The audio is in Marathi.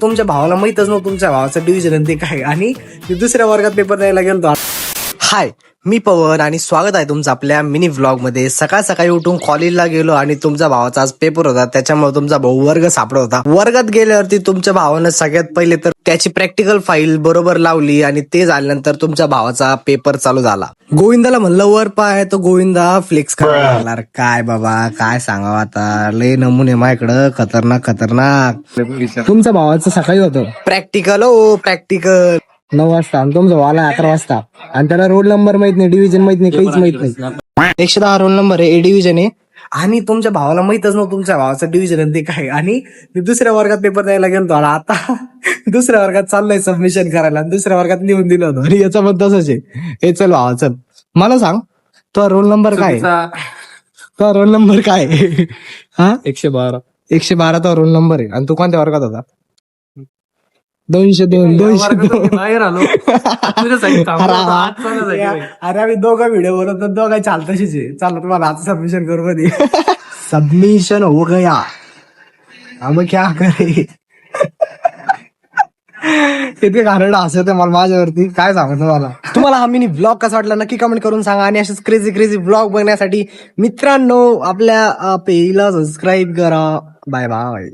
तुमच्या भावाला माहितच नव्हतं तुमच्या भावाचं डिव्हिजन ते काय, आणि दुसऱ्या वर्गात पेपर द्यायला गेलो. हाय, मी पवन आणि स्वागत आहे तुमचं आपल्या मिनी व्लॉग मध्ये. सकाळ सकाळी उठून कॉलेजला गेलो आणि तुमच्या भावाचा आज पेपर होता, त्याच्यामुळे तुमचा भाऊ वर्ग सापडत होता. वर्गात गेल्यावरती तुमच्या भावानं सगळ्यात पहिले तर त्याची प्रॅक्टिकल फाईल बरोबर लावली आणि ते झाल्यानंतर तुमच्या भावाचा पेपर चालू झाला. गोविंदाला म्हणलं वर पाय, तो गोविंदा फ्लेक्स करायला लागला. काय बाबा काय सांगावं आता, लय नमुने माझ्याकडं खतरनाक. तुमच्या भावाचं सकाळी होतं प्रॅक्टिकल. प्रॅक्टिकल 9 वाजता आणि तुमचा भावाला 11 वाजता, आणि त्याला रोल नंबर माहित नाही, डिव्हिजन माहित नाही, काहीच माहित नाही. 110 रोल नंबर आहे, ए डिव्हिजन आहे. आणि तुमच्या भावाला माहितच नव्हतं तुमच्या भावाचं डिव्हिजन ते काय, आणि दुसऱ्या वर्गात पेपर द्यायला गेलो. आणि आता दुसऱ्या वर्गात चाललंय सबमिशन करायला, आणि दुसऱ्या वर्गात लिहून दिलं होतं. आणि याचा पण तसंच आहे. हे चल भावा चल, मला सांग तो रोल नंबर काय, तो रोल नंबर काय? हा 112 तो रोल नंबर आहे. आणि तू कोणत्या वर्गात होता? 202 बाहेर आलो. अरे आम्ही दोघं व्हिडिओ बोलत, दोघं चाल तशीच आहे. चालू तुम्हाला आता सबमिशन करू मध्ये. सबमिशन हो गया, अब क्या करे. इतके कारण असं मला माझ्यावरती काय सांगू तुम्हाला हा मिनी ब्लॉग कसा वाटला नक्की कमेंट करून सांगा. आणि असेच क्रेझी ब्लॉग बघण्यासाठी मित्रांनो आपल्या पेजला सबस्क्राईब करा. Bye bye.